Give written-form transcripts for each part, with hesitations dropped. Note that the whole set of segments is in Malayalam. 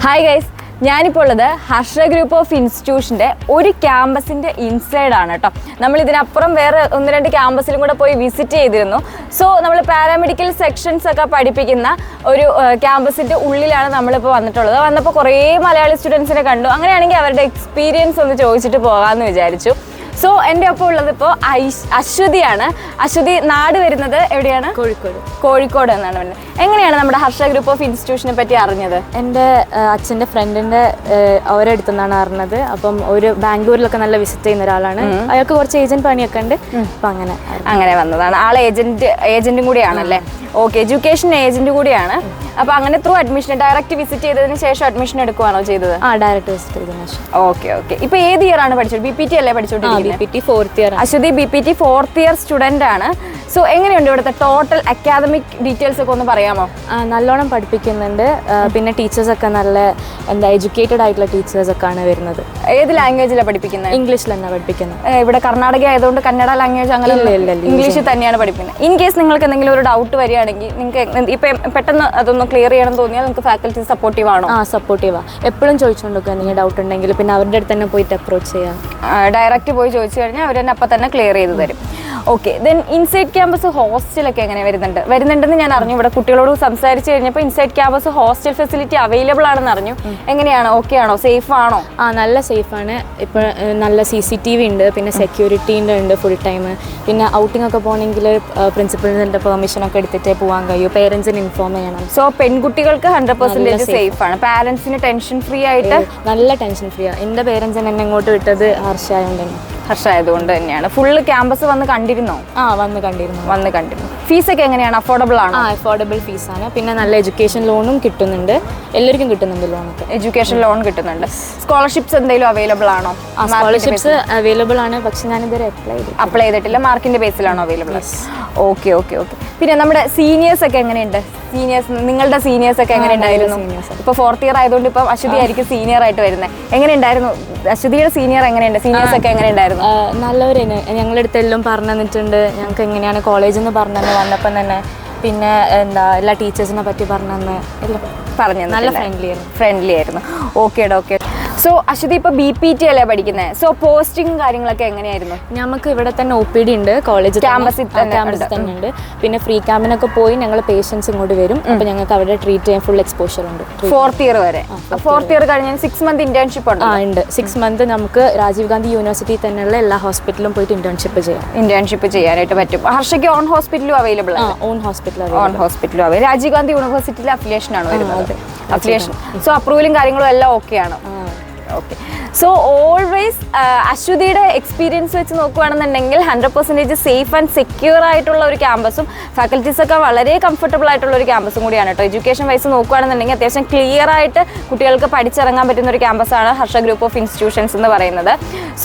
ഹായ് ഗൈസ്, ഞാനിപ്പോൾ ഉള്ളത് ഹർഷ ഗ്രൂപ്പ് ഓഫ് ഇൻസ്റ്റിറ്റ്യൂഷൻ്റെ ഒരു ക്യാമ്പസിൻ്റെ ഇൻസൈഡാണ് കേട്ടോ. നമ്മൾ ഇതിനപ്പുറം വേറെ 1-2 ക്യാമ്പസിലും കൂടെ പോയി വിസിറ്റ് ചെയ്തിരുന്നു. സോ നമ്മൾ പാരാമെഡിക്കൽ സെക്ഷൻസ് ഒക്കെ പഠിപ്പിക്കുന്ന ഒരു ക്യാമ്പസിൻ്റെ ഉള്ളിലാണ് നമ്മളിപ്പോൾ വന്നിട്ടുള്ളത്. വന്നപ്പോൾ കുറേ മലയാളി സ്റ്റുഡൻസിനെ കണ്ടു. അങ്ങനെയാണെങ്കിൽ അവരുടെ എക്സ്പീരിയൻസ് ഒന്ന് ചോദിച്ചിട്ട് പോകാമെന്ന് വിചാരിച്ചു. സോ എൻ്റെ ഒപ്പം ഉള്ളത് ഇപ്പോൾ അശ്വതിയാണ്. അശ്വതി നാട് വരുന്നത് എവിടെയാണ്? കോഴിക്കോട് എന്നാണ് വരുന്നത്. എങ്ങനെയാണ് നമ്മുടെ ഹർഷ ഗ്രൂപ്പ് ഓഫ് ഇൻസ്റ്റിറ്റ്യൂഷനെ പറ്റി അറിഞ്ഞത്? എൻ്റെ അച്ഛൻ്റെ ഫ്രണ്ടിൻ്റെ അവരെ അടുത്തുനിന്നാണ് അറിഞ്ഞത്. അപ്പം ഒരു ബാംഗ്ലൂരിലൊക്കെ നല്ല വിസിറ്റ് ചെയ്യുന്ന ഒരാളാണ്. അയാൾക്ക് കുറച്ച് ഏജന്റ് പണിയൊക്കെ ഉണ്ട്. അപ്പം അങ്ങനെ വന്നതാണ്. ആൾ ഏജന്റും കൂടിയാണല്ലേ? ഓക്കെ, എഡ്യൂക്കേഷൻ ഏജന്റ് കൂടിയാണ്. അപ്പോൾ അങ്ങനെ ത്രൂ അഡ്മിഷൻ ഡയറക്റ്റ് വിസിറ്റ് ചെയ്തതിന് ശേഷം അഡ്മിഷൻ എടുക്കുവാണോ ചെയ്തത്? ഡയറക്റ്റ് വിസിറ്റ് ചെയ്തതിന് ശേഷം. ഓക്കെ. ഇപ്പോൾ ഏത് ഇയർ ആണ് പഠിച്ചത്? BPT അല്ലേ പഠിച്ചോണ്ടിരിക്കുന്നത്? BPT 4th year. Aswathy BPT 4th year student ആണ്. സോ എങ്ങനെയുണ്ട് ഇവിടുത്തെ ടോട്ടൽ അക്കാദമിക് ഡീറ്റെയിൽസ് ഒക്കെ ഒന്ന് പറയാമോ? നല്ലോണം പഠിപ്പിക്കുന്നുണ്ട്. പിന്നെ ടീച്ചേഴ്സൊക്കെ നല്ല എഡ്യൂക്കേറ്റഡ് ആയിട്ടുള്ള ടീച്ചേഴ്സൊക്കെയാണ് വരുന്നത്. ഏത് ലാംഗ്വേജിലാണ് പഠിപ്പിക്കുന്നത്? ഇംഗ്ലീഷിൽ തന്നെ പഠിപ്പിക്കുന്നത്. ഇവിടെ കർണാടക ആയതുകൊണ്ട് കന്നഡ ലാംഗ്വേജ് അങ്ങനെ ഇംഗ്ലീഷിൽ തന്നെയാണ് പഠിപ്പിക്കുന്നത്. ഇൻ കേസ് നിങ്ങൾക്ക് എന്തെങ്കിലും ഒരു ഡൗട്ട് വരികയാണെങ്കിൽ നിങ്ങൾക്ക് ഇപ്പം പെട്ടെന്ന് അതൊന്ന് ക്ലിയർ ചെയ്യണം തോന്നിയാൽ നിങ്ങൾക്ക് ഫാക്കൽറ്റി സപ്പോർട്ടീവ് ആണോ? സപ്പോർട്ടീവാണ്. എപ്പോഴും ചോദിച്ചുകൊണ്ടൊക്കെ എന്തെങ്കിലും ഡൗട്ട് ഉണ്ടെങ്കിൽ പിന്നെ അവരുടെ അടുത്ത് തന്നെ പോയിട്ട് അപ്രോച്ച് ചെയ്യാം. ഡയറക്റ്റ് പോയി ചോദിച്ചു കഴിഞ്ഞാൽ അവർ തന്നെ അപ്പം തന്നെ ക്ലിയർ ചെയ്ത് തരും. ഓക്കെ, ദെൻ ഇൻസൈഡ് ക്യാമ്പസ് ഹോസ്റ്റലൊക്കെ എങ്ങനെ വരുന്നുണ്ടെന്ന് ഞാൻ അറിഞ്ഞു. ഇവിടെ കുട്ടികളോട് സംസാരിച്ച് കഴിഞ്ഞപ്പോൾ inside campus hostel facility available ആണെന്ന് അറിഞ്ഞു. എങ്ങനെയാണ്? ഓക്കെ ആണോ? സേഫ് ആണോ? നല്ല സേഫാണ്. ഇപ്പോൾ നല്ല CCTV ഉണ്ട്, പിന്നെ സെക്യൂരിറ്റീൻ്റെ ഉണ്ട് ഫുൾ ടൈം. പിന്നെ ഔട്ടിംഗ് ഒക്കെ പോകണമെങ്കിൽ പ്രിൻസിപ്പലിൻ്റെ പെർമിഷനൊക്കെ എടുത്തിട്ടേ പോകാൻ കഴിയൂ. പേരൻസിന് ഇൻഫോം ചെയ്യണം. സോ പെൺകുട്ടികൾക്ക് 100% സേഫ് ആണ്. പാരൻസിന് ടെൻഷൻ ഫ്രീ ആയിട്ട് നല്ല ടെൻഷൻ ഫ്രീ ആണ്. എൻ്റെ പേരൻസിന് എന്നെ ഇങ്ങോട്ട് വിട്ടത് ഹർഷ ആയതുകൊണ്ട് തന്നെയാണ്. ഫുള്ള് ക്യാമ്പസ് വന്ന് കണ്ടിരുന്നോ? വന്ന് കണ്ടിരുന്നു. ഫീസൊക്കെ എങ്ങനെയാണ്? അഫോർഡബിൾ ആണ്? അഫോർഡബിൾ ഫീസാണ്. പിന്നെ നല്ല എഡ്യൂക്കേഷൻ ലോണും കിട്ടുന്നുണ്ട്. എല്ലാവർക്കും കിട്ടുന്നുണ്ട് ലോണൊക്കെ. എഡ്യൂക്കേഷൻ ലോൺ കിട്ടുന്നുണ്ട്. സ്കോളർഷിപ്സ് എന്തെങ്കിലും അവൈലബിൾ ആണോ? സ്കോളർഷിപ്സ് അവൈലബിൾ ആണ്, പക്ഷെ ഞാനിതുവരെ അപ്ലൈ ചെയ്തിട്ടില്ല. മാർക്കിന്റെ ബേസിലാണോ അവൈലബിൾ? ഓക്കെ. പിന്നെ നമ്മുടെ സീനിയേഴ്സ് ഒക്കെ എങ്ങനെയുണ്ട്? നിങ്ങളുടെ സീനിയേഴ്സ് ഒക്കെ എങ്ങനെ ഉണ്ടായിരുന്നു? ഇപ്പൊ 4th ഇയർ ആയതുകൊണ്ട് ഇപ്പം അശ്വതി ആയിരിക്കും സീനിയർ ആയിട്ട് വരുന്നത്. എങ്ങനെയുണ്ടായിരുന്നു അശ്വതിയുടെ സീനിയർ? എങ്ങനെയുണ്ട് സീനിയേഴ്സ് ഒക്കെ? എങ്ങനെയുണ്ടായിരുന്നു? നല്ലവരാണ്. ഞങ്ങളുടെ അടുത്ത് എല്ലാം പറഞ്ഞു തന്നിട്ടുണ്ട്. ഞങ്ങൾക്ക് എങ്ങനെയാണ് കോളേജിൽ നിന്ന് പറഞ്ഞു തന്നെ വന്നപ്പം തന്നെ. പിന്നെ എല്ലാ ടീച്ചേഴ്സിനെ പറ്റി പറഞ്ഞു നല്ല ഫ്രണ്ട്ലി ആയിരുന്നു. ഓക്കെ. സോ അശ്വതി ഇപ്പോൾ BPT അല്ലേ പഠിക്കുന്നത്? സോ പോസ്റ്റിംഗ് കാര്യങ്ങളൊക്കെ എങ്ങനെയായിരുന്നു? നമുക്ക് ഇവിടെ തന്നെ OPD ഉണ്ട്, കോളേജ് ക്യാമ്പസിൽ തന്നെ ഉണ്ട്. പിന്നെ ഫ്രീ ക്യാമ്പിനൊക്കെ പോയി ഞങ്ങൾ പേഷ്യൻസ് ഇങ്ങോട്ട് വരും. അപ്പോൾ ഞങ്ങൾക്ക് അവിടെ ട്രീറ്റ് ചെയ്യാൻ ഫുൾ എക്സ്പോഷർ ഉണ്ട്. 4th ഇയർ വരെ. 4th ഇയർ കഴിഞ്ഞാൽ 6 month ഇന്റേൺഷിപ്പ് ഉണ്ട്. 6 month നമുക്ക് രാജീവ് ഗാന്ധി യൂണിവേഴ്സിറ്റി തന്നെയുള്ള എല്ലാ ഹോസ്പിറ്റലിലും പോയിട്ട് ഇന്റേൺഷിപ്പ് ചെയ്യാനായിട്ട് പറ്റും. ഹർഷയ്ക്ക് ഓൺ ഹോസ്പിറ്റലും അവൈലബിൾ ആണ്? ഓൺ ഹോസ്പിറ്റലും അവൈലബിൾ. രാജീവ് ഗാന്ധി യൂണിവേഴ്സിറ്റിയിലെ അഫിലിയേഷൻ ആണ് വരുന്നത്. അഫിലിയേഷൻ. സോ അപ്രൂവലും കാര്യങ്ങളും എല്ലാം ഓക്കെ ആണോ? ഓക്കെ. സോ ഓൾവേസ് അശ്വതിയുടെ എക്സ്പീരിയൻസ് വെച്ച് നോക്കുകയാണെന്നുണ്ടെങ്കിൽ 100% സേഫ് ആൻഡ് സെക്യൂർ ആയിട്ടുള്ള ഒരു ക്യാമ്പസും ഫാക്കൽറ്റീസൊക്കെ വളരെ കംഫർട്ടബിൾ ആയിട്ടുള്ള ഒരു ക്യാമ്പസും കൂടിയാണ് കേട്ടോ. എഡ്യൂക്കേഷൻ വൈസ് നോക്കുകയാണെന്നുണ്ടെങ്കിൽ അത്യാവശ്യം ക്ലിയർ ആയിട്ട് കുട്ടികൾക്ക് പഠിച്ചിറങ്ങാൻ പറ്റുന്ന ഒരു ക്യാമ്പസാണ് ഹർഷ ഗ്രൂപ്പ് ഓഫ് ഇൻസ്റ്റിറ്റ്യൂഷൻസ് എന്ന് പറയുന്നത്.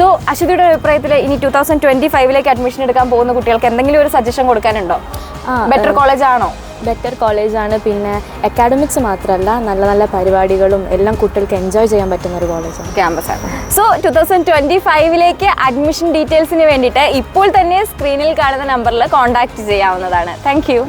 സോ അശ്വതിയുടെ അഭിപ്രായത്തിൽ ഇനി 2025 അഡ്മിഷൻ എടുക്കാൻ പോകുന്ന കുട്ടികൾക്ക് എന്തെങ്കിലും ഒരു സജഷൻ കൊടുക്കാനുണ്ടോ? ബെറ്റർ കോളേജ് ആണോ? ബെറ്റർ കോളേജാണ്. പിന്നെ അക്കാഡമിക്സ് മാത്രമല്ല നല്ല നല്ല പരിപാടികളും എല്ലാം കുട്ടികൾക്ക് എൻജോയ് ചെയ്യാൻ പറ്റുന്ന ഒരു ക്യാമ്പസാണ്. സോ 2025 അഡ്മിഷൻ ഡീറ്റെയിൽസിന് വേണ്ടിയിട്ട് ഇപ്പോൾ തന്നെ സ്ക്രീനിൽ കാണുന്ന നമ്പറിൽ കോൺടാക്ട് ചെയ്യാവുന്നതാണ്. Thank you.